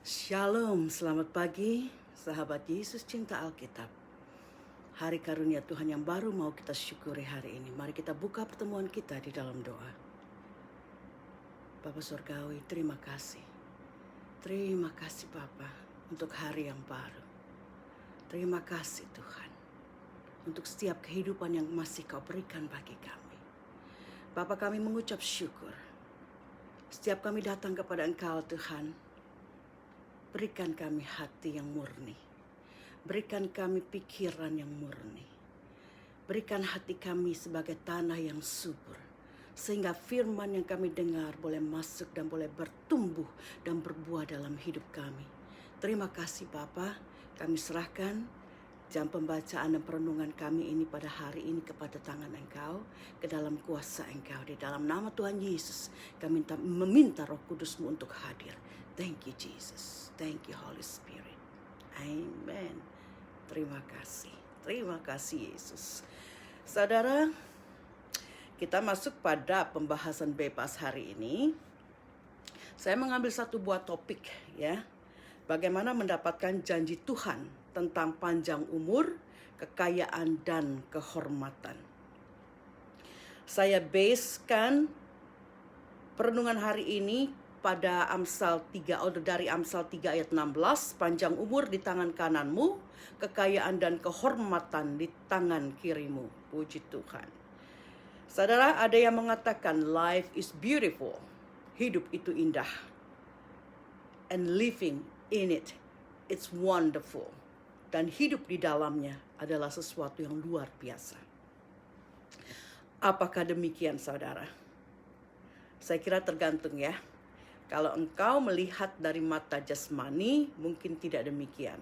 Shalom, selamat pagi, sahabat Yesus cinta Alkitab. Hari karunia Tuhan yang baru mau kita syukuri hari ini. Mari kita buka pertemuan kita di dalam doa. Bapa Surgawi, terima kasih. Terima kasih Bapa untuk hari yang baru. Terima kasih Tuhan untuk setiap kehidupan yang masih Kau berikan bagi kami. Bapa, kami mengucap syukur. Setiap kami datang kepada Engkau Tuhan, berikan kami hati yang murni. Berikan kami pikiran yang murni. Berikan hati kami sebagai tanah yang subur. Sehingga firman yang kami dengar boleh masuk dan boleh bertumbuh dan berbuah dalam hidup kami. Terima kasih Bapa. Kami serahkan jam pembacaan dan perenungan kami ini pada hari ini kepada tangan Engkau. Ke dalam kuasa Engkau. Di dalam nama Tuhan Yesus kami meminta Roh Kudus-Mu untuk hadir. Thank you Jesus. Thank you Holy Spirit. Amen. Terima kasih. Terima kasih Yesus. Saudara, kita masuk pada pembahasan bebas hari ini. Saya mengambil satu buah topik ya. Bagaimana mendapatkan janji Tuhan tentang panjang umur, kekayaan dan kehormatan. Saya basekan perenungan hari ini pada Amsal 3, dari Amsal 3 ayat 16, panjang umur di tangan kananmu, kekayaan dan kehormatan di tangan kirimu. Puji Tuhan. Saudara, ada yang mengatakan life is beautiful, hidup itu indah. And living in it, it's wonderful. Dan hidup di dalamnya adalah sesuatu yang luar biasa. Apakah demikian saudara? Saya kira tergantung ya. Kalau engkau melihat dari mata jasmani, mungkin tidak demikian.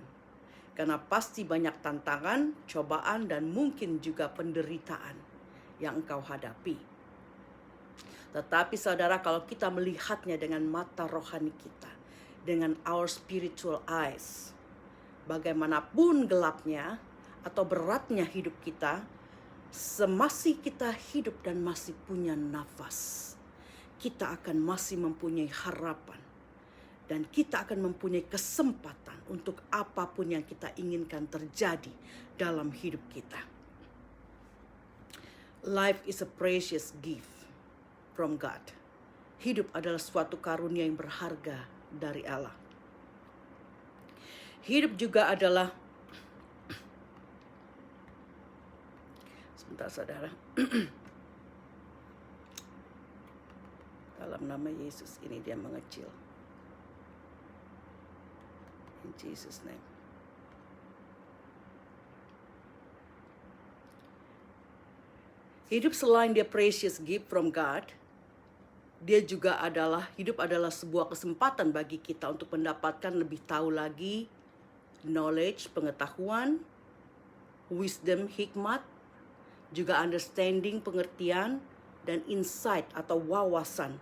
Karena pasti banyak tantangan, cobaan, dan mungkin juga penderitaan yang engkau hadapi. Tetapi saudara, kalau kita melihatnya dengan mata rohani kita, dengan our spiritual eyes, bagaimanapun gelapnya atau beratnya hidup kita, semasih kita hidup dan masih punya nafas, kita akan masih mempunyai harapan. Dan kita akan mempunyai kesempatan untuk apapun yang kita inginkan terjadi dalam hidup kita. Life is a precious gift from God. Hidup adalah suatu karunia yang berharga dari Allah. Hidup juga adalah, sebentar saudara, dalam nama Yesus ini dia mengecil. In Jesus name. Hidup selain dia precious gift from God, dia juga hidup adalah sebuah kesempatan bagi kita untuk mendapatkan lebih tahu lagi knowledge, pengetahuan, wisdom, hikmat, juga understanding, pengertian, dan insight atau wawasan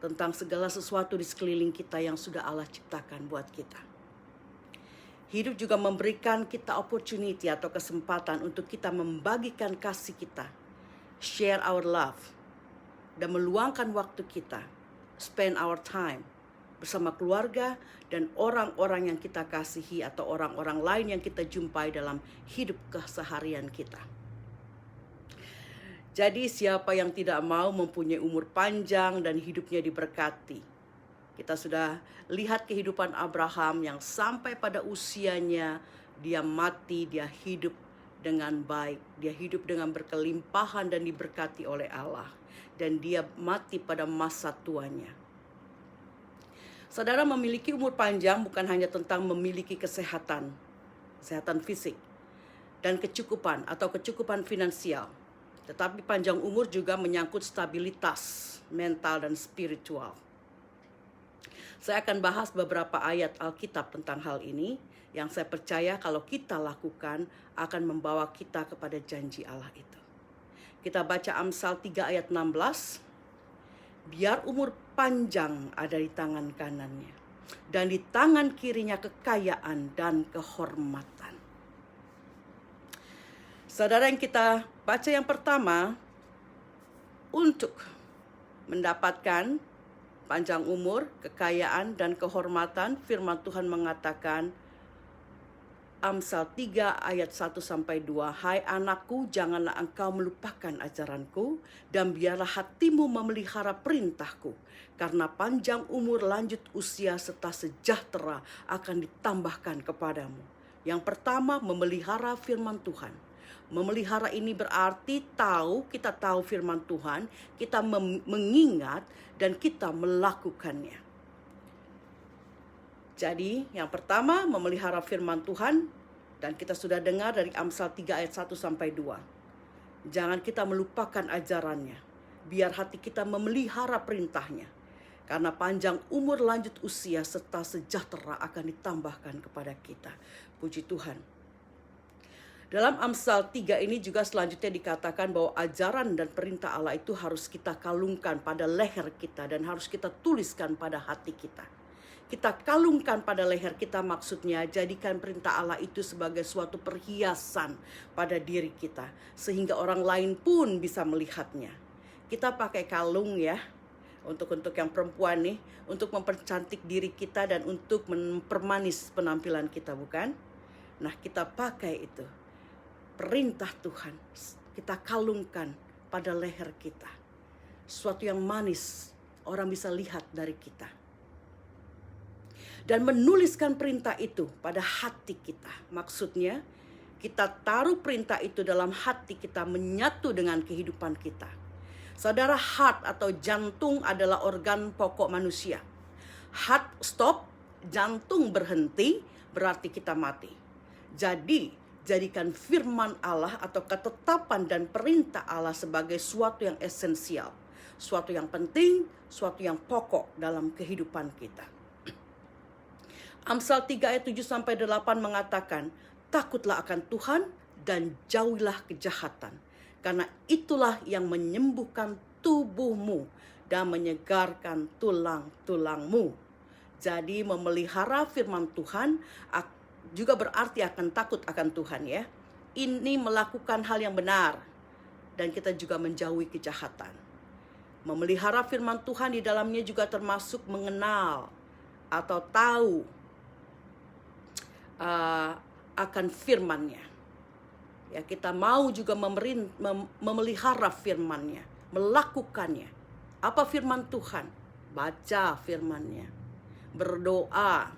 tentang segala sesuatu di sekeliling kita yang sudah Allah ciptakan buat kita. Hidup juga memberikan kita opportunity atau kesempatan untuk kita membagikan kasih kita, share our love, dan meluangkan waktu kita, spend our time bersama keluarga dan orang-orang yang kita kasihi atau orang-orang lain yang kita jumpai dalam hidup keseharian kita. Jadi siapa yang tidak mau mempunyai umur panjang dan hidupnya diberkati? Kita sudah lihat kehidupan Abraham yang sampai pada usianya dia mati, dia hidup dengan baik, dia hidup dengan berkelimpahan dan diberkati oleh Allah. Dan dia mati pada masa tuanya. Saudara, memiliki umur panjang bukan hanya tentang memiliki kesehatan fisik, dan kecukupan atau kecukupan finansial. Tetapi panjang umur juga menyangkut stabilitas mental dan spiritual. Saya akan bahas beberapa ayat Alkitab tentang hal ini yang saya percaya kalau kita lakukan akan membawa kita kepada janji Allah itu. Kita baca Amsal 3 ayat 16. Biar umur panjang ada di tangan kanannya, dan di tangan kirinya kekayaan dan kehormatan. Saudara, yang kita baca yang pertama, untuk mendapatkan panjang umur, kekayaan, dan kehormatan, firman Tuhan mengatakan, Amsal 3 ayat 1-2, Hai anakku, janganlah engkau melupakan ajaranku, dan biarlah hatimu memelihara perintahku, karena panjang umur, lanjut usia, serta sejahtera akan ditambahkan kepadamu. Yang pertama, memelihara firman Tuhan. Memelihara ini berarti kita tahu firman Tuhan, kita mengingat, dan kita melakukannya. Jadi yang pertama memelihara firman Tuhan, dan kita sudah dengar dari Amsal 3 ayat 1-2. Jangan kita melupakan ajarannya, biar hati kita memelihara perintahnya. Karena panjang umur, lanjut usia, serta sejahtera akan ditambahkan kepada kita. Puji Tuhan. Dalam Amsal 3 ini juga selanjutnya dikatakan bahwa ajaran dan perintah Allah itu harus kita kalungkan pada leher kita dan harus kita tuliskan pada hati kita. Kita kalungkan pada leher kita, maksudnya jadikan perintah Allah itu sebagai suatu perhiasan pada diri kita, sehingga orang lain pun bisa melihatnya. Kita pakai kalung ya, untuk yang perempuan nih, untuk mempercantik diri kita dan untuk mempermanis penampilan kita, bukan? Nah, kita pakai itu. Perintah Tuhan, kita kalungkan pada leher kita. Sesuatu yang manis, orang bisa lihat dari kita. Dan menuliskan perintah itu pada hati kita. Maksudnya, kita taruh perintah itu dalam hati kita, menyatu dengan kehidupan kita. Saudara, heart atau jantung adalah organ pokok manusia. Heart stop, jantung berhenti, berarti kita mati. Jadi, jadikan firman Allah atau ketetapan dan perintah Allah sebagai suatu yang esensial. Suatu yang penting, suatu yang pokok dalam kehidupan kita. Amsal 3 ayat 7-8 mengatakan, takutlah akan Tuhan dan jauhilah kejahatan, karena itulah yang menyembuhkan tubuhmu dan menyegarkan tulang-tulangmu. Jadi memelihara firman Tuhan juga berarti akan takut akan Tuhan ya. Ini melakukan hal yang benar dan kita juga menjauhi kejahatan. Memelihara firman Tuhan di dalamnya juga termasuk mengenal atau tahu akan firman-Nya. Ya, kita mau juga memelihara firman-Nya, melakukannya. Apa firman Tuhan? Baca firman-Nya, berdoa,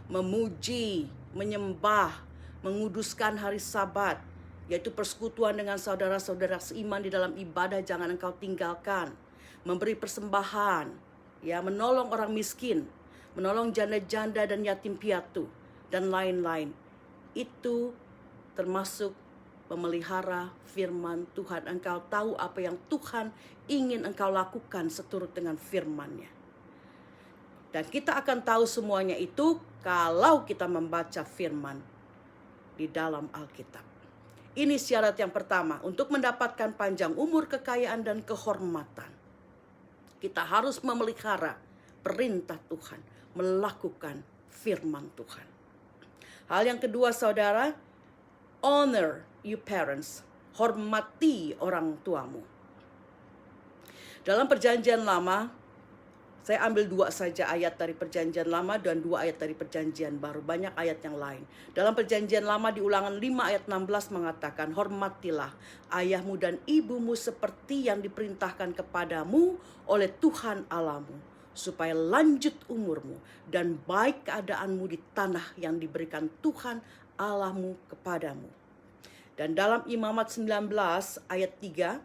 memuji, menyembah, menguduskan hari Sabat, yaitu persekutuan dengan saudara-saudara seiman di dalam ibadah jangan engkau tinggalkan, memberi persembahan, ya, menolong orang miskin, menolong janda-janda dan yatim piatu, dan lain-lain. Itu termasuk memelihara firman Tuhan. Engkau tahu apa yang Tuhan ingin engkau lakukan seturut dengan firman-Nya. Dan kita akan tahu semuanya itu kalau kita membaca firman di dalam Alkitab. Ini syarat yang pertama untuk mendapatkan panjang umur, kekayaan, dan kehormatan. Kita harus memelihara perintah Tuhan, melakukan firman Tuhan. Hal yang kedua, saudara, honor your parents. Hormati orang tuamu. Dalam perjanjian lama, saya ambil 2 saja ayat dari perjanjian lama dan 2 ayat dari perjanjian baru. Banyak ayat yang lain. Dalam perjanjian lama di Ulangan 5 ayat 16 mengatakan, hormatilah ayahmu dan ibumu seperti yang diperintahkan kepadamu oleh Tuhan Allahmu, supaya lanjut umurmu dan baik keadaanmu di tanah yang diberikan Tuhan Allahmu kepadamu. Dan dalam Imamat 19 ayat 3,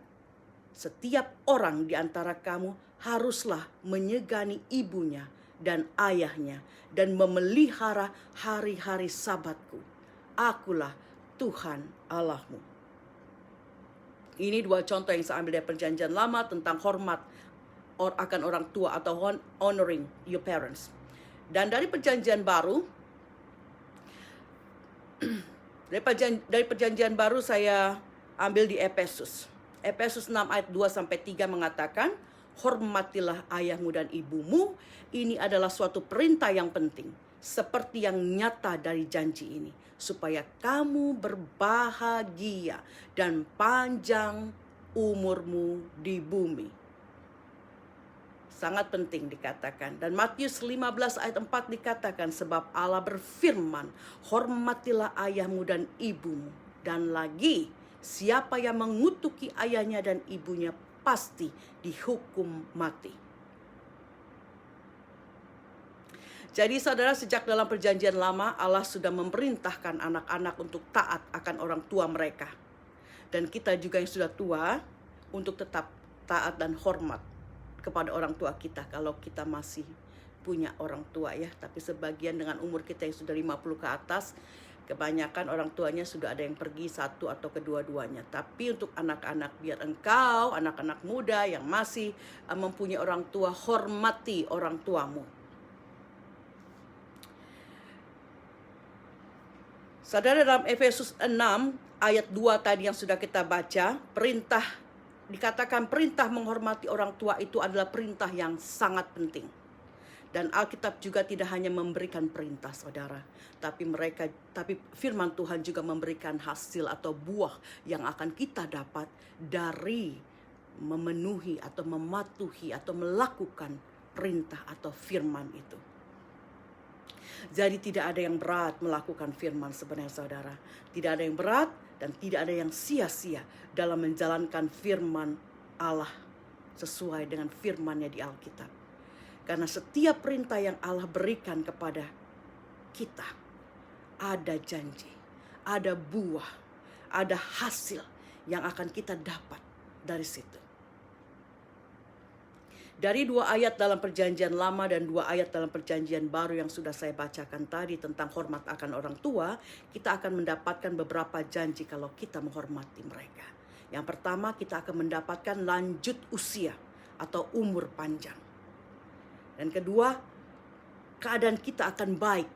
setiap orang di antara kamu haruslah menyegani ibunya dan ayahnya dan memelihara hari-hari Sabatku. Akulah Tuhan Allahmu. Ini 2 contoh yang saya ambil dari perjanjian lama tentang hormat akan orang tua atau honoring your parents. Dan dari perjanjian baru, dari perjanjian baru saya ambil di Efesus. Efesus 6 ayat 2-3 mengatakan, hormatilah ayahmu dan ibumu. Ini adalah suatu perintah yang penting, seperti yang nyata dari janji ini, supaya kamu berbahagia dan panjang umurmu di bumi. Sangat penting dikatakan. Dan Matius 15 ayat 4 dikatakan, sebab Allah berfirman, hormatilah ayahmu dan ibumu. Dan lagi, siapa yang mengutuki ayahnya dan ibunya pasti dihukum mati. Jadi saudara, sejak dalam perjanjian lama Allah sudah memerintahkan anak-anak untuk taat akan orang tua mereka. Dan kita juga yang sudah tua untuk tetap taat dan hormat kepada orang tua kita kalau kita masih punya orang tua ya. Tapi sebagian dengan umur kita yang sudah 50 ke atas, kebanyakan orang tuanya sudah ada yang pergi satu atau kedua-duanya. Tapi untuk anak-anak, biar engkau anak-anak muda yang masih mempunyai orang tua, hormati orang tuamu. Saudara, dalam Efesus 6 ayat 2 tadi yang sudah kita baca, dikatakan perintah menghormati orang tua itu adalah perintah yang sangat penting. Dan Alkitab juga tidak hanya memberikan perintah, saudara, tapi firman Tuhan juga memberikan hasil atau buah yang akan kita dapat dari memenuhi atau mematuhi atau melakukan perintah atau firman itu. Jadi tidak ada yang berat melakukan firman sebenarnya, saudara. Tidak ada yang berat dan tidak ada yang sia-sia dalam menjalankan firman Allah sesuai dengan firman-Nya di Alkitab. Karena setiap perintah yang Allah berikan kepada kita, ada janji, ada buah, ada hasil yang akan kita dapat dari situ. Dari 2 ayat dalam perjanjian lama dan 2 ayat dalam perjanjian baru yang sudah saya bacakan tadi tentang hormat akan orang tua, kita akan mendapatkan beberapa janji kalau kita menghormati mereka. Yang pertama, kita akan mendapatkan lanjut usia atau umur panjang. Dan kedua, keadaan kita akan baik.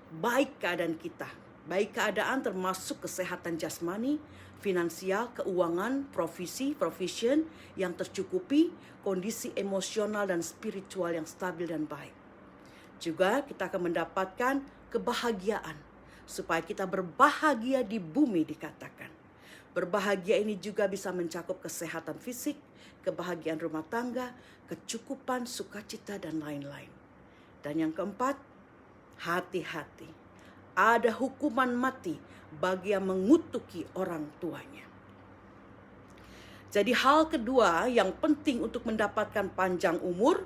Baik keadaan kita. Baik keadaan termasuk kesehatan jasmani, finansial, keuangan, profession yang tercukupi, kondisi emosional dan spiritual yang stabil dan baik. Juga kita akan mendapatkan kebahagiaan, supaya kita berbahagia di bumi dikatakan. Berbahagia ini juga bisa mencakup kesehatan fisik, kebahagiaan rumah tangga, kecukupan, sukacita, dan lain-lain. Dan yang keempat, hati-hati. Ada hukuman mati bagi yang mengutuki orang tuanya. Jadi hal kedua yang penting untuk mendapatkan panjang umur,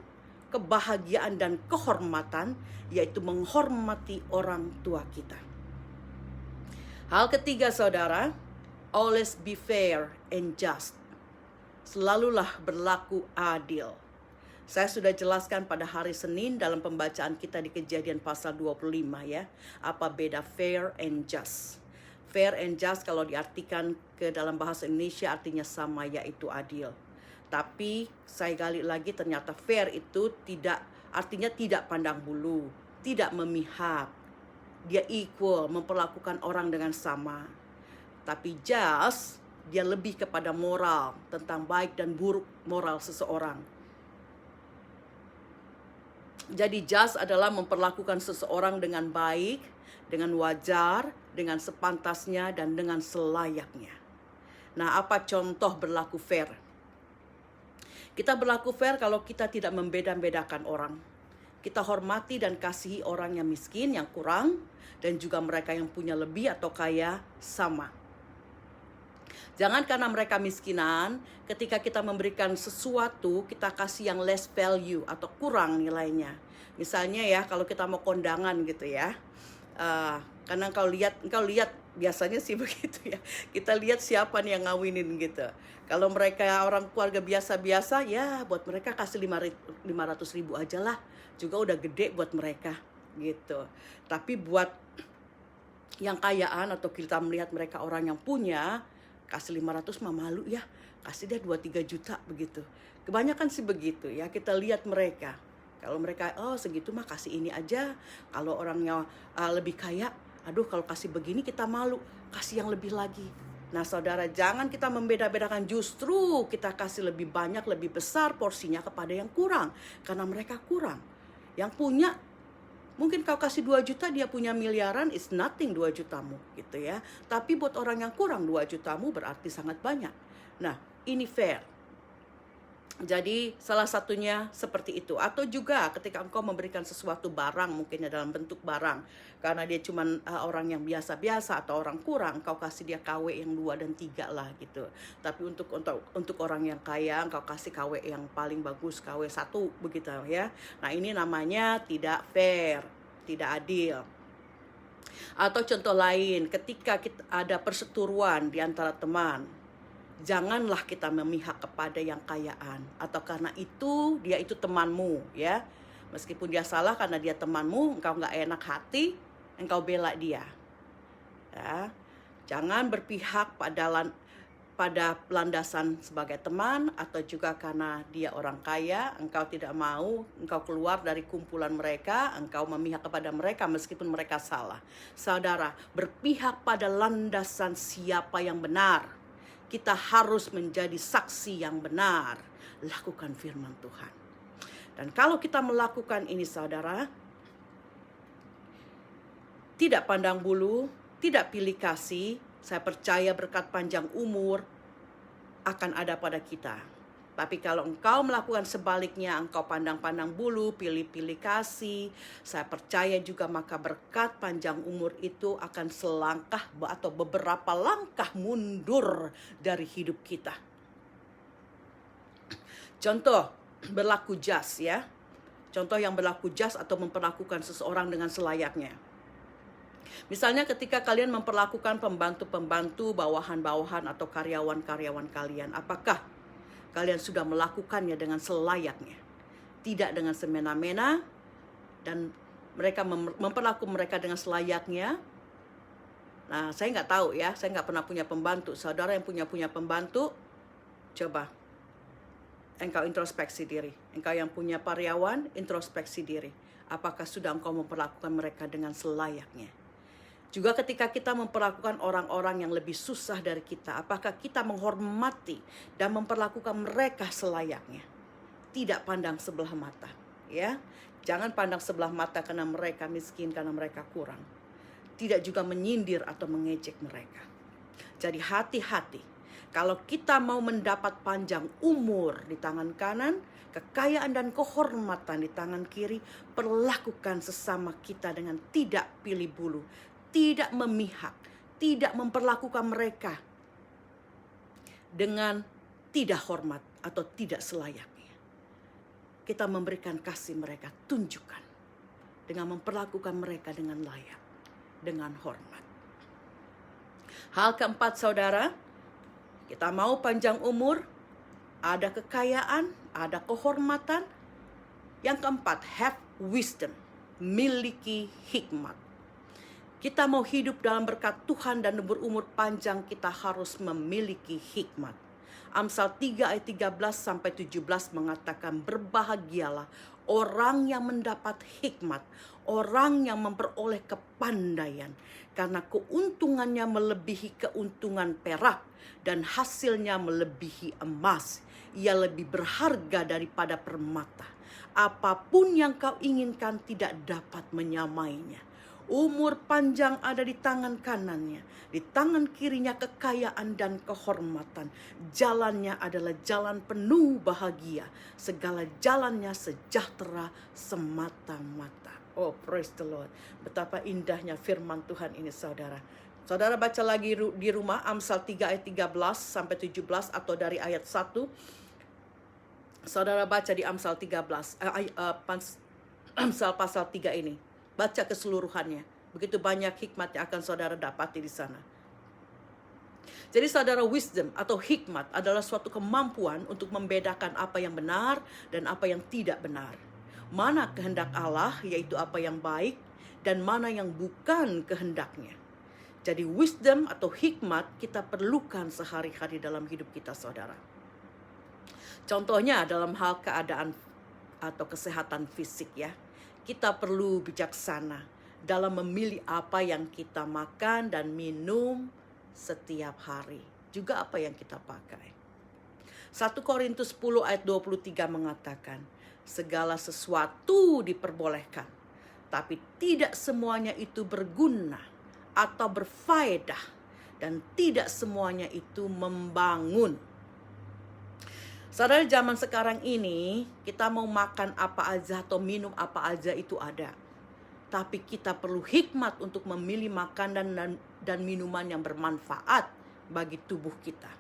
kebahagiaan dan kehormatan, yaitu menghormati orang tua kita. Hal ketiga, saudara, always be fair and just. Selalulah berlaku adil. Saya sudah jelaskan pada hari Senin dalam pembacaan kita di Kejadian pasal 25 ya. Apa beda fair and just. Fair and just kalau diartikan ke dalam bahasa Indonesia artinya sama, yaitu adil. Tapi saya gali lagi, ternyata fair itu artinya tidak pandang bulu, tidak memihak. Dia equal, memperlakukan orang dengan sama. Tapi just, dia lebih kepada moral, tentang baik dan buruk moral seseorang. Jadi just adalah memperlakukan seseorang dengan baik, dengan wajar, dengan sepantasnya, dan dengan selayaknya. Nah, apa contoh berlaku fair? Kita berlaku fair kalau kita tidak membeda-bedakan orang. Kita hormati dan kasihi orang yang miskin, yang kurang, dan juga mereka yang punya lebih atau kaya sama. Jangan karena mereka miskinan, ketika kita memberikan sesuatu, kita kasih yang less value atau kurang nilainya. Misalnya ya, kalau kita mau kondangan gitu ya. Karena engkau lihat biasanya sih begitu ya. Kita lihat siapa nih yang ngawinin gitu. Kalau mereka orang keluarga biasa-biasa, ya buat mereka kasih 500 ribu aja lah. Juga udah gede buat mereka gitu. Tapi buat yang kayaan atau kita melihat mereka orang yang punya, kasih 500 mah malu ya. Kasih dia 2-3 juta begitu. Kebanyakan sih begitu ya. Kita lihat mereka. Kalau mereka, oh segitu mah kasih ini aja. Kalau orangnya lebih kaya, aduh kalau kasih begini kita malu. Kasih yang lebih lagi. Nah saudara, jangan kita membeda-bedakan. Justru kita kasih lebih banyak, lebih besar porsinya kepada yang kurang. Karena mereka kurang. Yang punya, mungkin kau kasih 2 juta, dia punya miliaran, it's nothing 2 jutamu gitu ya. Tapi buat orang yang kurang 2 jutamu berarti sangat banyak. Nah, ini fair. Jadi salah satunya seperti itu. Atau juga ketika engkau memberikan sesuatu barang, mungkinnya dalam bentuk barang, karena dia cuman orang yang biasa-biasa atau orang kurang, engkau kasih dia KW yang 2 dan 3 lah gitu. Tapi untuk orang yang kaya, engkau kasih KW yang paling bagus, KW 1 begitu ya. Nah, ini namanya tidak fair, tidak adil. Atau contoh lain, ketika kita ada perseteruan di antara teman, janganlah kita memihak kepada yang kayaan, atau karena dia itu temanmu ya. Meskipun dia salah, karena dia temanmu, engkau nggak enak hati, engkau bela dia. Ya. Jangan berpihak pada landasan sebagai teman, atau juga karena dia orang kaya, engkau tidak mau, engkau keluar dari kumpulan mereka, engkau memihak kepada mereka meskipun mereka salah. Saudara, berpihak pada landasan siapa yang benar. Kita harus menjadi saksi yang benar. Lakukan firman Tuhan. Dan kalau kita melakukan ini, saudara, tidak pandang bulu, tidak pilih kasih, saya percaya berkat panjang umur akan ada pada kita. Tapi kalau engkau melakukan sebaliknya, engkau pandang-pandang bulu, pilih-pilih kasih, saya percaya juga maka berkat panjang umur itu akan selangkah atau beberapa langkah mundur dari hidup kita. Contoh berlaku jas ya. Contoh yang berlaku jas atau memperlakukan seseorang dengan selayaknya. Misalnya ketika kalian memperlakukan pembantu-pembantu, bawahan-bawahan atau karyawan-karyawan kalian, apakah kalian sudah melakukannya dengan selayaknya? Tidak dengan semena-mena, dan mereka memperlakukan mereka dengan selayaknya. Nah, saya nggak tahu ya, saya nggak pernah punya pembantu. Saudara yang punya pembantu, coba engkau introspeksi diri. Engkau yang punya karyawan, introspeksi diri. Apakah sudah engkau memperlakukan mereka dengan selayaknya? Juga ketika kita memperlakukan orang-orang yang lebih susah dari kita, apakah kita menghormati dan memperlakukan mereka selayaknya? Tidak pandang sebelah mata, ya. Jangan pandang sebelah mata karena mereka miskin, karena mereka kurang. Tidak juga menyindir atau mengejek mereka. Jadi hati-hati. Kalau kita mau mendapat panjang umur di tangan kanan, kekayaan dan kehormatan di tangan kiri, perlakukan sesama kita dengan tidak pilih bulu, tidak memihak, tidak memperlakukan mereka dengan tidak hormat atau tidak selayaknya. Kita memberikan kasih mereka, tunjukkan dengan memperlakukan mereka dengan layak, dengan hormat. Hal keempat, saudara, kita mau panjang umur, ada kekayaan, ada kehormatan. Yang keempat, have wisdom, miliki hikmat. Kita mau hidup dalam berkat Tuhan dan berumur panjang, kita harus memiliki hikmat. Amsal 3 ayat 13 sampai 17 mengatakan, berbahagialah orang yang mendapat hikmat, orang yang memperoleh kepandaian, karena keuntungannya melebihi keuntungan perak dan hasilnya melebihi emas. Ia lebih berharga daripada permata. Apapun yang kau inginkan tidak dapat menyamainya. Umur panjang ada di tangan kanannya, di tangan kirinya kekayaan dan kehormatan. Jalannya adalah jalan penuh bahagia, segala jalannya sejahtera semata-mata. Oh, praise the Lord. Betapa indahnya firman Tuhan ini, saudara. Saudara baca lagi di rumah Amsal 3 ayat 13 sampai 17 atau dari ayat 1. Saudara baca di Amsal 13, Amsal pasal 3 ini. Baca keseluruhannya. Begitu banyak hikmat yang akan saudara dapati di sana. Jadi saudara, wisdom atau hikmat adalah suatu kemampuan untuk membedakan apa yang benar dan apa yang tidak benar. Mana kehendak Allah, yaitu apa yang baik, dan mana yang bukan kehendaknya. Jadi wisdom atau hikmat kita perlukan sehari-hari dalam hidup kita, saudara. Contohnya dalam hal keadaan atau kesehatan fisik ya. Kita perlu bijaksana dalam memilih apa yang kita makan dan minum setiap hari. Juga apa yang kita pakai. 1 Korintus 10 ayat 23 mengatakan, segala sesuatu diperbolehkan, tapi tidak semuanya itu berguna atau berfaedah, dan tidak semuanya itu membangun. Saudara, zaman sekarang ini kita mau makan apa aja atau minum apa aja itu ada. Tapi kita perlu hikmat untuk memilih makanan dan minuman yang bermanfaat bagi tubuh kita.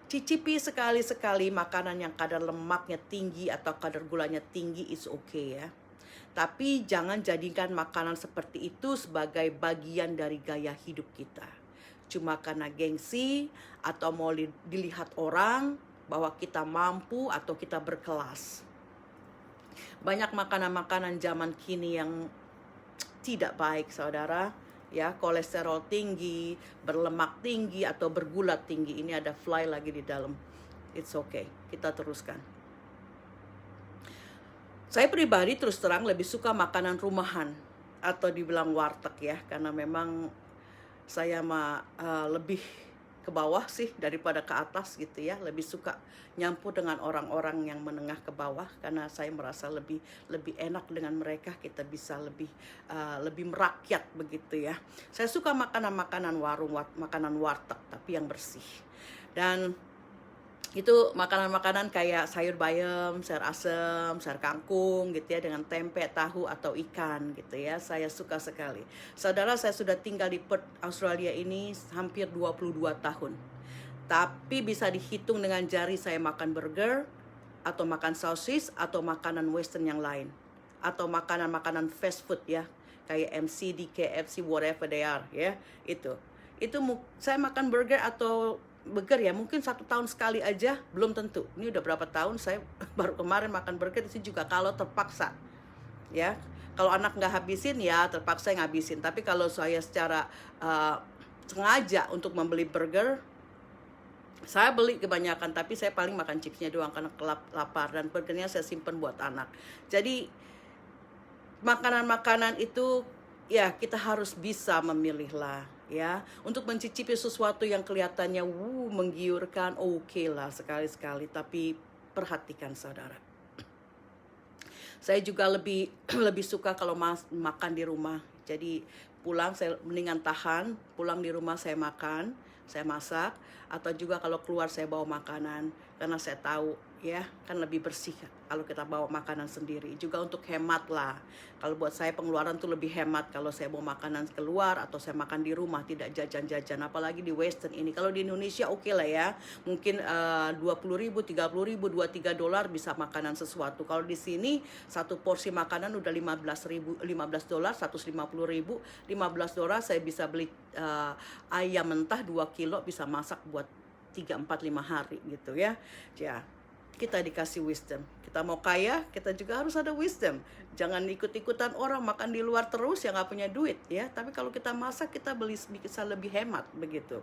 Cicipi sekali-sekali makanan yang kadar lemaknya tinggi atau kadar gulanya tinggi, is okay ya. Tapi jangan jadikan makanan seperti itu sebagai bagian dari gaya hidup kita. Cuma karena gengsi atau mau dilihat orang bahwa kita mampu atau kita berkelas. Banyak makanan-makanan zaman kini yang tidak baik, saudara. Ya, kolesterol tinggi, berlemak tinggi, atau bergula tinggi. Ini ada fly lagi di dalam. It's okay, kita teruskan. Saya pribadi terus terang lebih suka makanan rumahan atau dibilang warteg ya, karena memang saya lebih ke bawah sih daripada ke atas gitu ya. Lebih suka nyampur dengan orang-orang yang menengah ke bawah karena saya merasa lebih enak dengan mereka. Kita bisa lebih merakyat begitu ya. Saya suka makanan-makanan warung, makanan warteg tapi yang bersih. Dan itu makanan-makanan kayak sayur bayam, sayur asem, sayur kangkung gitu ya, dengan tempe, tahu atau ikan gitu ya. Saya suka sekali. Saudara, saya sudah tinggal di Perth, Australia ini hampir 22 tahun. Tapi bisa dihitung dengan jari saya makan burger atau makan sosis atau makanan western yang lain. Atau makanan-makanan fast food ya, kayak McD, KFC, whatever they are ya. Itu saya makan burger atau burger ya mungkin 1 tahun sekali aja, belum tentu. Ini udah berapa tahun saya baru kemarin makan burger itu juga kalau terpaksa ya. Kalau anak nggak habisin ya terpaksa ngabisin. Tapi kalau saya secara sengaja untuk membeli burger, saya beli kebanyakan, tapi saya paling makan chipsnya doang karena lapar, dan burgernya saya simpen buat anak. Jadi makanan-makanan itu ya kita harus bisa memilih lah ya, untuk mencicipi sesuatu yang kelihatannya menggiurkan, oke lah sekali-sekali, tapi perhatikan saudara. Saya juga lebih suka kalau makan di rumah. Jadi pulang saya mendingan tahan, pulang di rumah saya makan, saya masak, atau juga kalau keluar saya bawa makanan karena saya tahu ya kan lebih bersih kalau kita bawa makanan sendiri. Juga untuk hemat lah. Kalau buat saya pengeluaran tuh lebih hemat kalau saya bawa makanan keluar atau saya makan di rumah, tidak jajan-jajan. Apalagi di western ini. Kalau di Indonesia oke lah ya, mungkin 20.000, 30.000, $2-3 bisa makanan sesuatu. Kalau di sini satu porsi makanan udah $15, $150.000, $15 saya bisa beli ayam mentah 2 kilo, bisa masak buat 3, 4, 5 hari gitu ya. Ya, kita dikasih wisdom. Kita mau kaya, kita juga harus ada wisdom. Jangan ikut-ikutan orang makan di luar terus yang nggak punya duit ya. Tapi kalau kita masak, kita bisa lebih hemat begitu.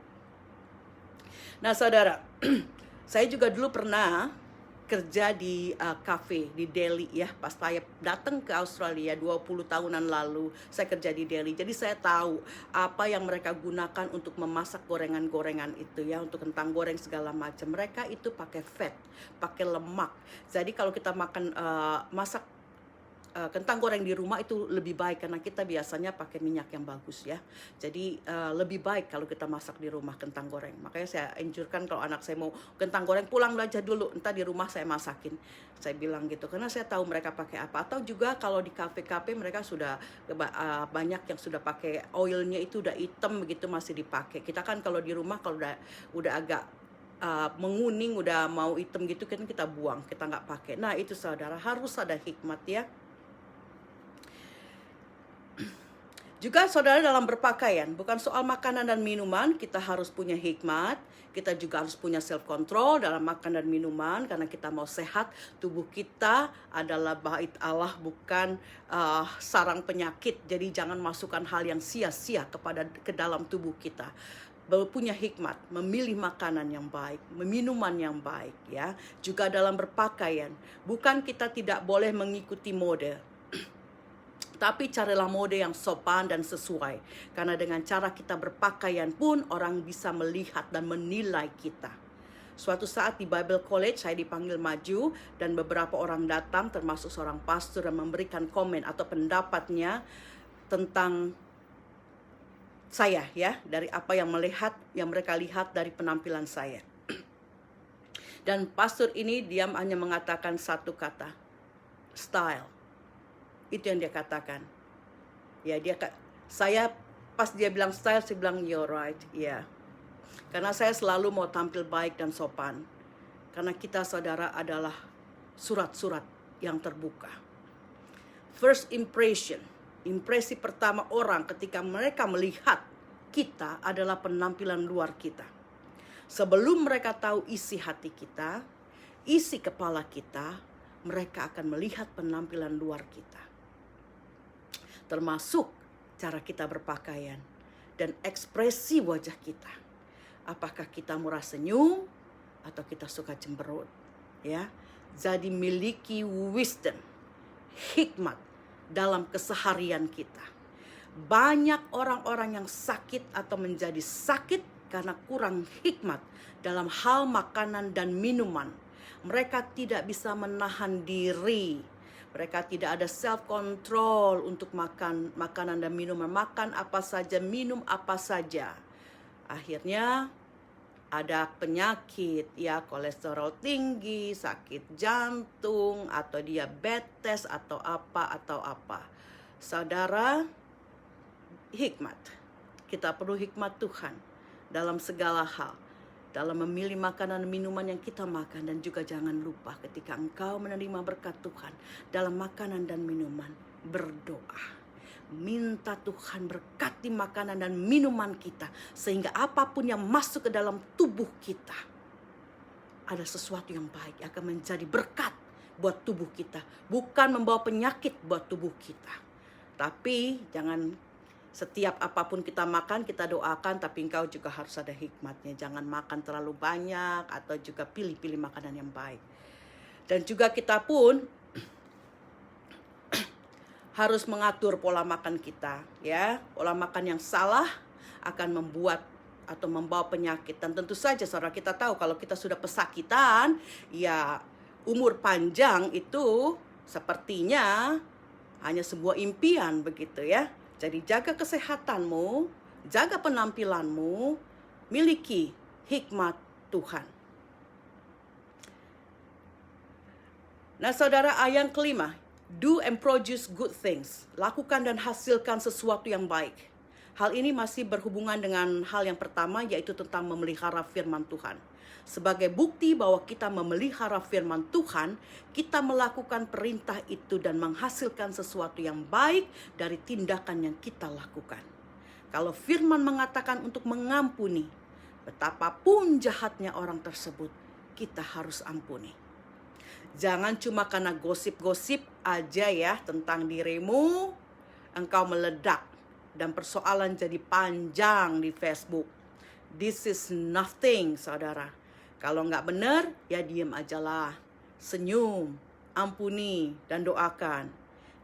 Nah saudara, saya juga dulu pernah kerja di cafe di Delhi ya. Pas saya datang ke Australia 20 tahunan lalu, saya kerja di Delhi. Jadi saya tahu apa yang mereka gunakan untuk memasak gorengan-gorengan itu ya, untuk kentang goreng segala macam. Mereka itu pakai fat, pakai lemak. Jadi kalau kita masak kentang goreng di rumah itu lebih baik karena kita biasanya pakai minyak yang bagus ya. Jadi lebih baik kalau kita masak di rumah kentang goreng. Makanya saya anjurkan kalau anak saya mau kentang goreng, pulang belajar dulu, entar di rumah saya masakin. Saya bilang gitu karena saya tahu mereka pakai apa. Atau juga kalau di kafe-kafe mereka sudah banyak yang sudah pakai oilnya itu udah hitam begitu masih dipakai. Kita kan kalau di rumah kalau udah agak menguning, udah mau hitam gitu kan kita buang, kita nggak pakai. Nah itu saudara, harus ada hikmat ya. Juga saudara, dalam berpakaian, bukan soal makanan dan minuman, kita harus punya hikmat. Kita juga harus punya self control dalam makan dan minuman karena kita mau sehat. Tubuh kita adalah bait Allah, bukan sarang penyakit. Jadi jangan masukkan hal yang sia-sia ke dalam tubuh kita. Punya hikmat, memilih makanan yang baik, minuman yang baik ya. Juga dalam berpakaian, bukan kita tidak boleh mengikuti mode, tapi carilah mode yang sopan dan sesuai. Karena dengan cara kita berpakaian pun orang bisa melihat dan menilai kita. Suatu saat di Bible College saya dipanggil maju dan beberapa orang datang termasuk seorang pastor dan memberikan komen atau pendapatnya tentang saya ya, dari apa yang mereka lihat dari penampilan saya. Dan pastor ini dia hanya mengatakan satu kata, style. Itu yang dia katakan. Ya, saya pas dia bilang style, saya bilang you're right, ya. Karena saya selalu mau tampil baik dan sopan. Karena kita saudara adalah surat-surat yang terbuka. First impression, impresi pertama orang ketika mereka melihat kita adalah penampilan luar kita. Sebelum mereka tahu isi hati kita, isi kepala kita, mereka akan melihat penampilan luar kita. Termasuk cara kita berpakaian dan ekspresi wajah kita. Apakah kita murah senyum atau kita suka cemberut, ya. Jadi miliki wisdom, hikmat dalam keseharian kita. Banyak orang-orang yang sakit atau menjadi sakit karena kurang hikmat dalam hal makanan dan minuman. Mereka tidak bisa menahan diri. Mereka tidak ada self-control untuk makan makanan dan minuman. Makan apa saja, minum apa saja. Akhirnya ada penyakit, ya, kolesterol tinggi, sakit jantung, atau diabetes, atau apa. Saudara, hikmat. Kita perlu hikmat Tuhan dalam segala hal. Dalam memilih makanan dan minuman yang kita makan. Dan juga jangan lupa ketika engkau menerima berkat Tuhan dalam makanan dan minuman, berdoa. Minta Tuhan berkati makanan dan minuman kita. Sehingga apapun yang masuk ke dalam tubuh kita, ada sesuatu yang baik yang akan menjadi berkat buat tubuh kita. Bukan membawa penyakit buat tubuh kita. Tapi jangan setiap apapun kita makan, kita doakan, tapi engkau juga harus ada hikmatnya. Jangan makan terlalu banyak atau juga pilih-pilih makanan yang baik. Dan juga kita pun harus mengatur pola makan kita, ya. Pola makan yang salah akan membuat atau membawa penyakit. Dan tentu saja saudara, kita tahu kalau kita sudah pesakitan, ya umur panjang itu sepertinya hanya sebuah impian, begitu ya. Jadi jaga kesehatanmu, jaga penampilanmu, miliki hikmat Tuhan. Nah saudara, yang kelima, do and produce good things. Lakukan dan hasilkan sesuatu yang baik. Hal ini masih berhubungan dengan hal yang pertama, yaitu tentang memelihara firman Tuhan. Sebagai bukti bahwa kita memelihara firman Tuhan, kita melakukan perintah itu dan menghasilkan sesuatu yang baik dari tindakan yang kita lakukan. Kalau firman mengatakan untuk mengampuni, betapapun jahatnya orang tersebut, kita harus ampuni. Jangan cuma karena gosip-gosip aja ya tentang dirimu, engkau meledak dan persoalan jadi panjang di Facebook. This is nothing, saudara. Kalau nggak benar, ya diam ajalah. Senyum, ampuni, dan doakan.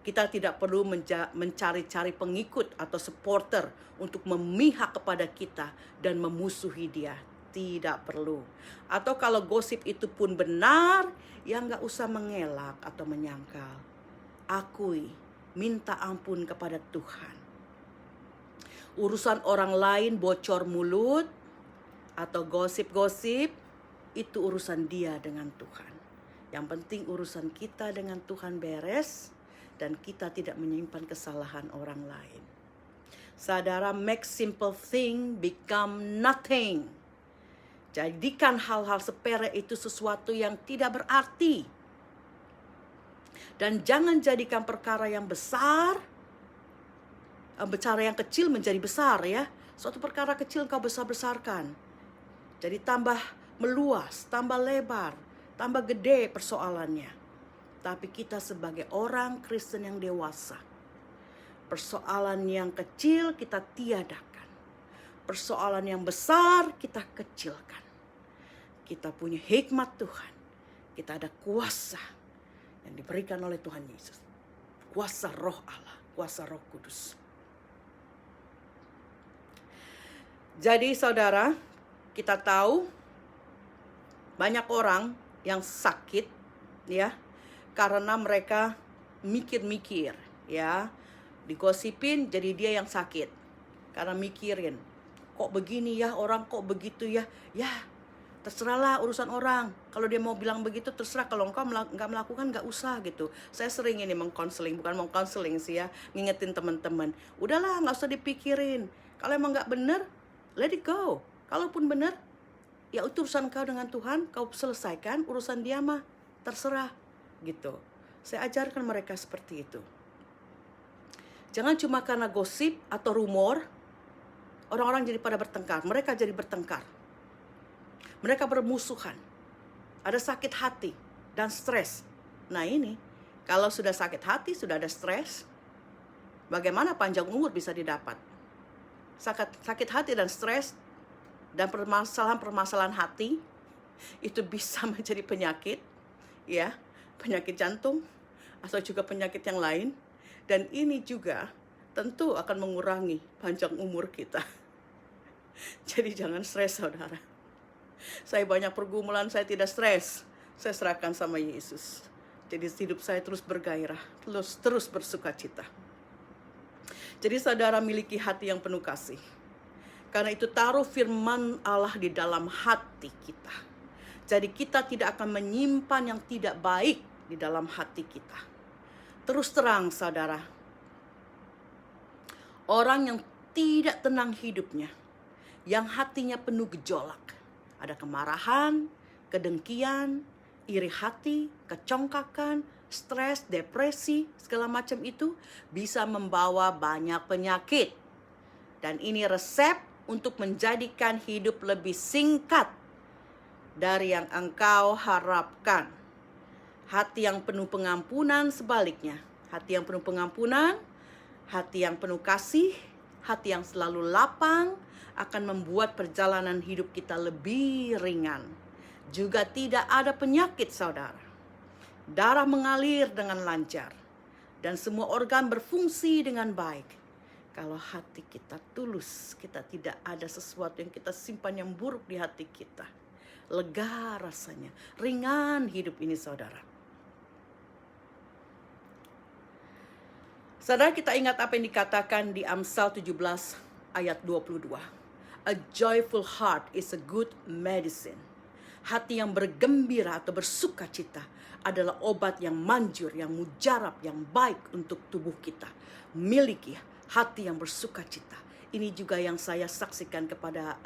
Kita tidak perlu mencari-cari pengikut atau supporter untuk memihak kepada kita dan memusuhi dia. Tidak perlu. Atau kalau gosip itu pun benar, ya nggak usah mengelak atau menyangkal. Akui, minta ampun kepada Tuhan. Urusan orang lain bocor mulut atau gosip-gosip, itu urusan dia dengan Tuhan. Yang penting urusan kita dengan Tuhan beres dan kita tidak menyimpan kesalahan orang lain. Saudara, make simple thing become nothing. Jadikan hal-hal sepele itu sesuatu yang tidak berarti. Dan jangan jadikan perkara yang besar, perkara yang kecil menjadi besar ya. Suatu perkara kecil kau besar-besarkan. Jadi tambah meluas, tambah lebar, tambah gede persoalannya. Tapi kita sebagai orang Kristen yang dewasa, persoalan yang kecil kita tiadakan. Persoalan yang besar kita kecilkan. Kita punya hikmat Tuhan. Kita ada kuasa yang diberikan oleh Tuhan Yesus. Kuasa Roh Allah, kuasa Roh Kudus. Jadi saudara, kita tahu banyak orang yang sakit ya karena mereka mikir-mikir ya. Digosipin jadi dia yang sakit karena mikirin. Kok begini ya, orang kok begitu ya. Ya, Terserahlah urusan orang. Kalau dia mau bilang begitu terserah. Kalau engkau nggak melakukan nggak usah gitu. Saya sering ini mengkonseling, bukan mengkonseling sih ya, ngingetin teman-teman. Udahlah, nggak usah dipikirin. Kalau emang nggak bener, let it go. Kalaupun bener, ya itu urusan kau dengan Tuhan, kau selesaikan. Urusan dia mah terserah gitu. Saya ajarkan mereka seperti itu. Jangan cuma karena gosip atau rumor, orang-orang jadi pada bertengkar. Mereka jadi bertengkar. Mereka bermusuhan. Ada sakit hati dan stres. Nah ini, kalau sudah sakit hati, sudah ada stres, bagaimana panjang umur bisa didapat? Sakit hati dan stres dan permasalahan hati itu bisa menjadi penyakit, ya, penyakit jantung atau juga penyakit yang lain. Dan ini juga tentu akan mengurangi panjang umur kita. Jadi jangan stres, saudara. Saya banyak pergumulan, saya tidak stres. Saya serahkan sama Yesus. Jadi hidup saya terus bergairah, terus bersuka cita. Jadi saudara miliki hati yang penuh kasih. Karena itu taruh firman Allah di dalam hati kita. Jadi kita tidak akan menyimpan yang tidak baik di dalam hati kita. Terus terang saudara, orang yang tidak tenang hidupnya, yang hatinya penuh gejolak, ada kemarahan, kedengkian, iri hati, kecongkakan, stres, depresi, segala macam itu bisa membawa banyak penyakit. Dan ini resep untuk menjadikan hidup lebih singkat dari yang engkau harapkan. Hati yang penuh pengampunan sebaliknya. Hati yang penuh pengampunan, hati yang penuh kasih, hati yang selalu lapang, akan membuat perjalanan hidup kita lebih ringan. Juga tidak ada penyakit, saudara. Darah mengalir dengan lancar. Dan semua organ berfungsi dengan baik. Kalau hati kita tulus, kita tidak ada sesuatu yang kita simpan yang buruk di hati kita. Lega rasanya, ringan hidup ini, saudara. Saudara, kita ingat apa yang dikatakan di Amsal 17 ayat 22. A joyful heart is a good medicine. Hati yang bergembira atau bersuka cita adalah obat yang manjur, yang mujarab, yang baik untuk tubuh kita. Miliki hati yang bersuka cita. Ini juga yang saya saksikan kepada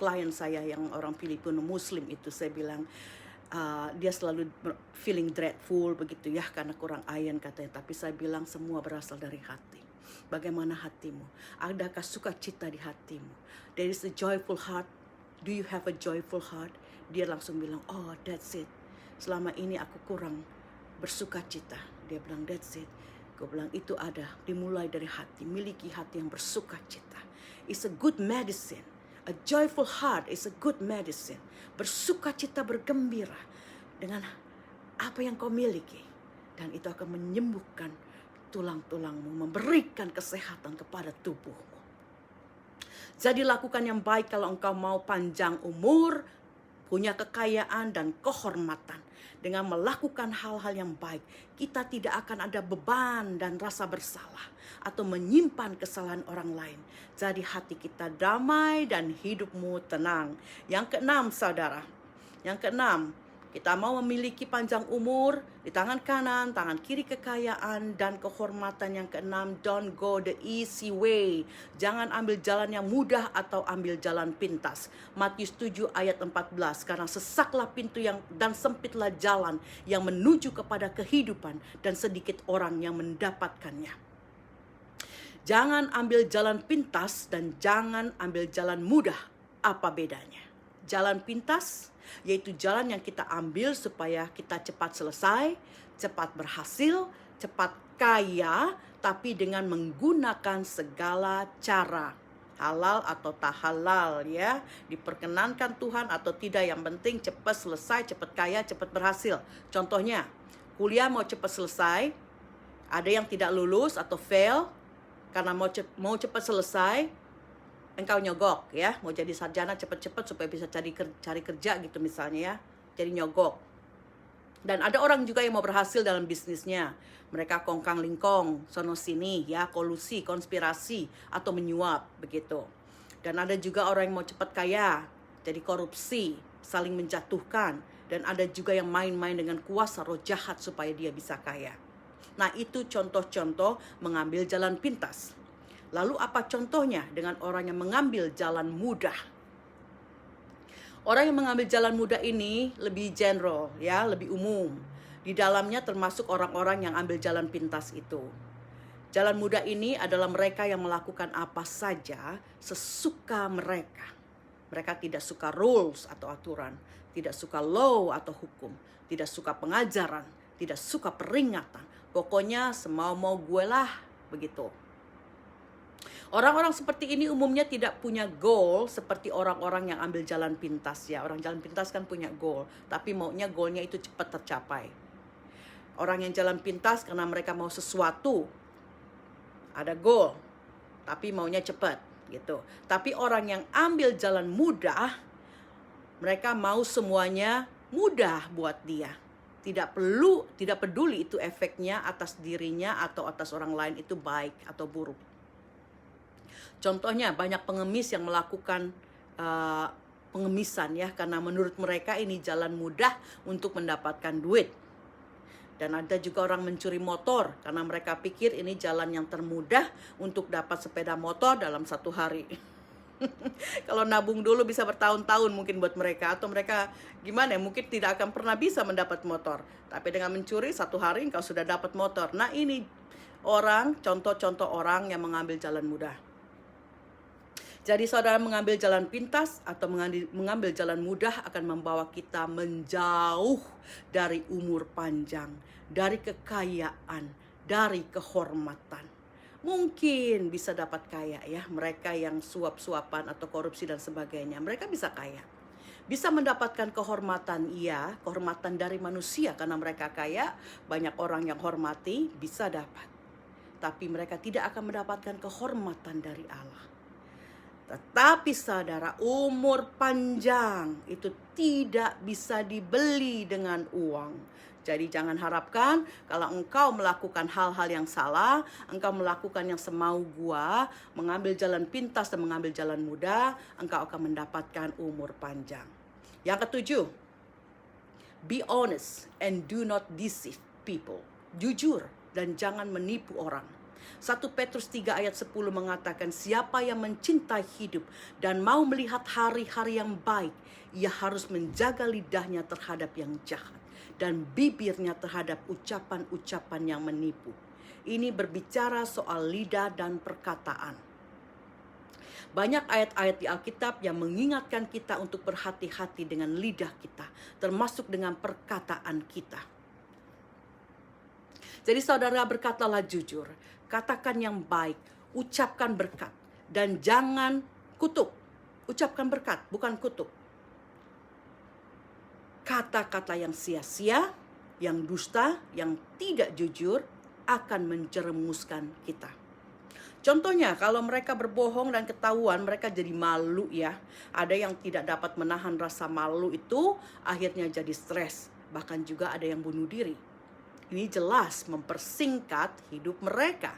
klien saya yang orang Filipino Muslim itu. Saya bilang, dia selalu feeling dreadful begitu ya, karena kurang iron katanya. Tapi saya bilang semua berasal dari hati. Bagaimana hatimu? Adakah sukacita di hatimu? There is a joyful heart. Do you have a joyful heart? Dia langsung bilang, oh that's it. Selama ini aku kurang bersukacita. Dia bilang that's it. Gue bilang itu ada, dimulai dari hati. Miliki hati yang bersukacita. It's a good medicine. A joyful heart is a good medicine. Bersukacita, bergembira dengan apa yang kau miliki. Dan itu akan menyembuhkan tulang-tulangmu, memberikan kesehatan kepada tubuhmu. Jadi lakukan yang baik kalau engkau mau panjang umur, punya kekayaan dan kehormatan. Dengan melakukan hal-hal yang baik, kita tidak akan ada beban dan rasa bersalah atau menyimpan kesalahan orang lain. Jadi hati kita damai dan hidupmu tenang. Yang keenam, saudara. Yang keenam, kita mau memiliki panjang umur, di tangan kanan, tangan kiri kekayaan dan kehormatan. Yang keenam, don't go the easy way. Jangan ambil jalan yang mudah atau ambil jalan pintas. Matius 7 ayat 14, karena sesaklah pintu dan sempitlah jalan yang menuju kepada kehidupan dan sedikit orang yang mendapatkannya. Jangan ambil jalan pintas dan jangan ambil jalan mudah. Apa bedanya? Jalan pintas yaitu jalan yang kita ambil supaya kita cepat selesai, cepat berhasil, cepat kaya, tapi dengan menggunakan segala cara. Halal atau tak halal ya, diperkenankan Tuhan atau tidak, yang penting cepat selesai, cepat kaya, cepat berhasil. Contohnya, kuliah mau cepat selesai, ada yang tidak lulus atau fail karena mau cepat selesai. Engkau nyogok ya, mau jadi sarjana cepat-cepat supaya bisa cari kerja gitu misalnya ya, jadi nyogok. Dan ada orang juga yang mau berhasil dalam bisnisnya, mereka kongkang lingkong sono sini ya, kolusi, konspirasi atau menyuap begitu. Dan ada juga orang yang mau cepat kaya, Jadi korupsi, saling menjatuhkan, dan ada juga yang main-main dengan kuasa roh jahat supaya dia bisa kaya. Nah, itu contoh-contoh mengambil jalan pintas. Lalu apa contohnya dengan orang yang mengambil jalan mudah? Orang yang mengambil jalan mudah ini lebih general, ya, lebih umum. Di dalamnya termasuk orang-orang yang ambil jalan pintas itu. Jalan mudah ini adalah mereka yang melakukan apa saja sesuka mereka. Mereka tidak suka rules atau aturan, tidak suka law atau hukum, tidak suka pengajaran, tidak suka peringatan. Pokoknya semau-mau gue lah, begitu. Orang-orang seperti ini umumnya tidak punya goal seperti orang-orang yang ambil jalan pintas, ya. Orang jalan pintas kan punya goal, tapi maunya goalnya itu cepat tercapai. Orang yang jalan pintas karena mereka mau sesuatu, ada goal, tapi maunya cepat, gitu. Tapi orang yang ambil jalan mudah, mereka mau semuanya mudah buat dia. Tidak peduli itu efeknya atas dirinya atau atas orang lain itu baik atau buruk. Contohnya banyak pengemis yang melakukan pengemisan, ya, karena menurut mereka ini jalan mudah untuk mendapatkan duit. Dan ada juga orang mencuri motor karena mereka pikir ini jalan yang termudah untuk dapat sepeda motor dalam 1 hari. Kalau nabung dulu bisa bertahun-tahun mungkin buat mereka, atau mereka gimana ya, mungkin tidak akan pernah bisa mendapat motor. Tapi dengan mencuri 1 hari engkau sudah dapat motor. Nah, ini contoh-contoh orang yang mengambil jalan mudah. Jadi saudara, mengambil jalan pintas atau mengambil jalan mudah akan membawa kita menjauh dari umur panjang, dari kekayaan, dari kehormatan. Mungkin bisa dapat kaya, ya, mereka yang suap-suapan atau korupsi dan sebagainya, mereka bisa kaya. Bisa mendapatkan kehormatan, iya, kehormatan dari manusia karena mereka kaya, banyak orang yang hormati, bisa dapat. Tapi mereka tidak akan mendapatkan kehormatan dari Allah. Tetapi saudara, umur panjang itu tidak bisa dibeli dengan uang. Jadi jangan harapkan kalau engkau melakukan hal-hal yang salah, engkau melakukan yang semau gua, mengambil jalan pintas dan mengambil jalan mudah, engkau akan mendapatkan umur panjang. Yang ketujuh, be honest and do not deceive people. Jujur dan jangan menipu orang. 1 Petrus 3 ayat 10 mengatakan, siapa yang mencintai hidup dan mau melihat hari-hari yang baik, ia harus menjaga lidahnya terhadap yang jahat dan bibirnya terhadap ucapan-ucapan yang menipu. Ini berbicara soal lidah dan perkataan. Banyak ayat-ayat di Alkitab yang mengingatkan kita untuk berhati-hati dengan lidah kita, termasuk dengan perkataan kita. Jadi saudara, berkatalah jujur, katakan yang baik, ucapkan berkat, dan jangan kutuk. Ucapkan berkat, bukan kutuk. Kata-kata yang sia-sia, yang dusta, yang tidak jujur akan menjerumuskan kita. Contohnya, kalau mereka berbohong dan ketahuan, mereka jadi malu, ya. Ada yang tidak dapat menahan rasa malu itu, akhirnya jadi stres. Bahkan juga ada yang bunuh diri. Ini jelas mempersingkat hidup mereka.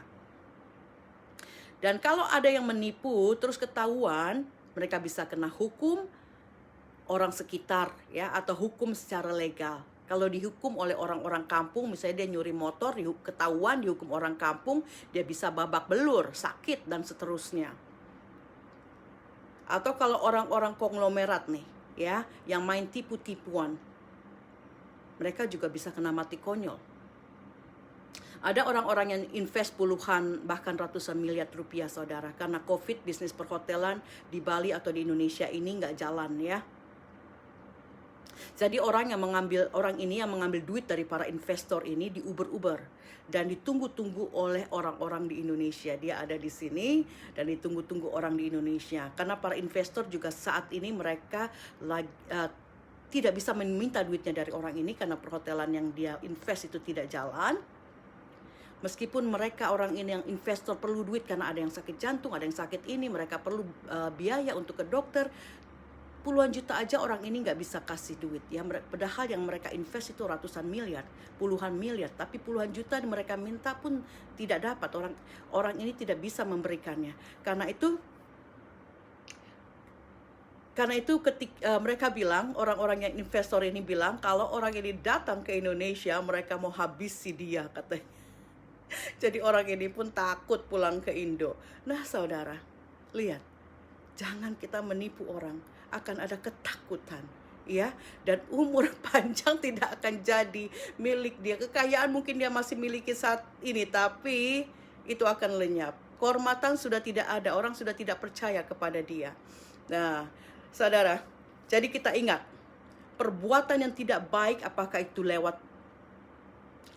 Dan kalau ada yang menipu terus ketahuan, mereka bisa kena hukum orang sekitar, ya, atau hukum secara legal. Kalau dihukum oleh orang-orang kampung, misalnya dia nyuri motor, ketahuan dihukum orang kampung, dia bisa babak belur, sakit dan seterusnya. Atau kalau orang-orang konglomerat nih, ya, yang main tipu-tipuan, mereka juga bisa kena mati konyol. Ada orang-orang yang invest puluhan bahkan ratusan miliar rupiah, saudara, karena COVID, bisnis perhotelan di Bali atau di Indonesia ini nggak jalan, ya. Jadi orang ini yang mengambil duit dari para investor ini diuber-uber dan ditunggu-tunggu oleh orang-orang di Indonesia. Dia ada di sini dan ditunggu-tunggu orang di Indonesia. Karena para investor juga saat ini mereka tidak bisa meminta duitnya dari orang ini karena perhotelan yang dia invest itu tidak jalan. Meskipun mereka orang ini yang investor perlu duit karena ada yang sakit jantung, ada yang sakit ini, mereka perlu biaya untuk ke dokter. Puluhan juta aja orang ini nggak bisa kasih duit, ya. Padahal yang mereka invest itu ratusan miliar, puluhan miliar, tapi puluhan juta yang mereka minta pun tidak dapat. Orang ini tidak bisa memberikannya. Karena itu Karena itu mereka bilang, orang-orang yang investor ini bilang, kalau orang ini datang ke Indonesia, mereka mau habisi dia katanya. Jadi orang ini pun takut pulang ke Indo. Nah saudara, lihat, jangan kita menipu orang, akan ada ketakutan. Ya, dan umur panjang tidak akan jadi milik dia. Kekayaan mungkin dia masih miliki saat ini, tapi itu akan lenyap. Kehormatan sudah tidak ada, orang sudah tidak percaya kepada dia. Nah, saudara, jadi kita ingat, perbuatan yang tidak baik, apakah itu lewat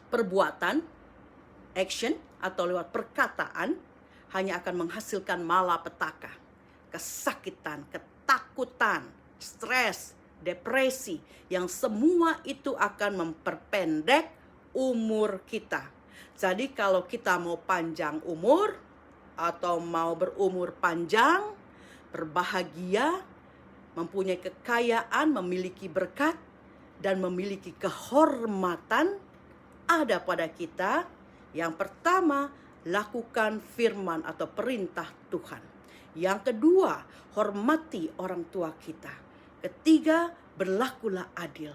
perbuatan, action, atau lewat perkataan, hanya akan menghasilkan malapetaka, kesakitan, ketakutan, stres, depresi, yang semua itu akan memperpendek umur kita. Jadi kalau kita mau panjang umur, atau mau berumur panjang, berbahagia, mempunyai kekayaan, memiliki berkat, dan memiliki kehormatan ada pada kita. Yang pertama, lakukan firman atau perintah Tuhan. Yang kedua, hormati orang tua kita. Ketiga, berlakulah adil.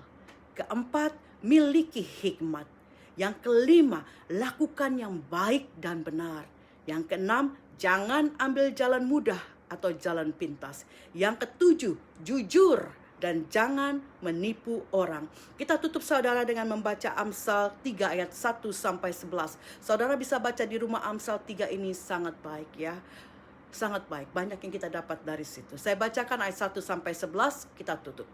Keempat, miliki hikmat. Yang kelima, lakukan yang baik dan benar. Yang keenam, jangan ambil jalan mudah atau jalan pintas. Yang ketujuh, jujur dan jangan menipu orang. Kita tutup saudara dengan membaca Amsal 3 ayat 1 sampai 11. Saudara bisa baca di rumah. Amsal 3 ini sangat baik ya. Sangat baik. Banyak yang kita dapat dari situ. Saya bacakan ayat 1 sampai 11, kita tutup.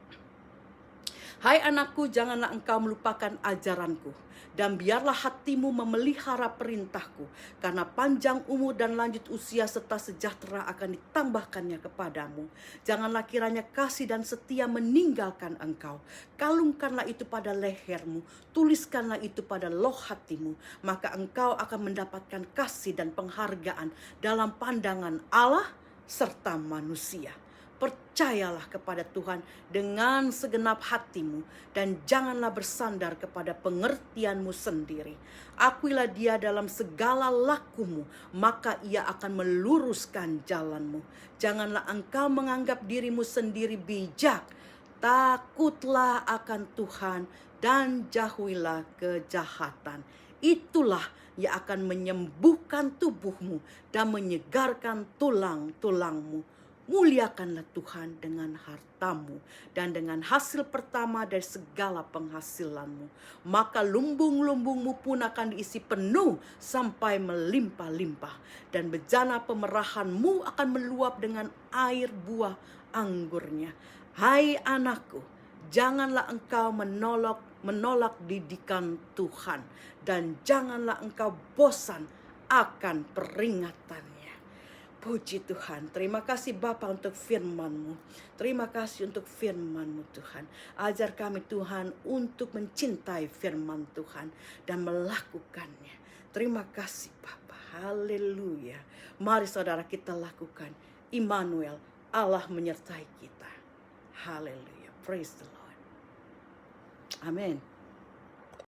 Hai anakku, janganlah engkau melupakan ajaranku, dan biarlah hatimu memelihara perintahku, karena panjang umur dan lanjut usia serta sejahtera akan ditambahkannya kepadamu. Janganlah kiranya kasih dan setia meninggalkan engkau. Kalungkanlah itu pada lehermu, tuliskanlah itu pada loh hatimu, maka engkau akan mendapatkan kasih dan penghargaan dalam pandangan Allah serta manusia. Percayalah kepada Tuhan dengan segenap hatimu, dan janganlah bersandar kepada pengertianmu sendiri. Akuilah dia dalam segala lakumu, maka ia akan meluruskan jalanmu. Janganlah engkau menganggap dirimu sendiri bijak. Takutlah akan Tuhan dan jauhilah kejahatan. Itulah yang akan menyembuhkan tubuhmu dan menyegarkan tulang-tulangmu. Muliakanlah Tuhan dengan hartamu dan dengan hasil pertama dari segala penghasilanmu. Maka lumbung-lumbungmu pun akan diisi penuh sampai melimpah-limpah. Dan bejana pemerahanmu akan meluap dengan air buah anggurnya. Hai anakku, janganlah engkau menolak didikan Tuhan. Dan janganlah engkau bosan akan peringatannya. Puji Tuhan, terima kasih Bapa untuk firman-Mu. Terima kasih untuk firman-Mu Tuhan. Ajar kami Tuhan untuk mencintai firman Tuhan dan melakukannya. Terima kasih Bapa, haleluya. Mari saudara kita lakukan. Immanuel, Allah menyertai kita. Haleluya, praise the Lord. Amin.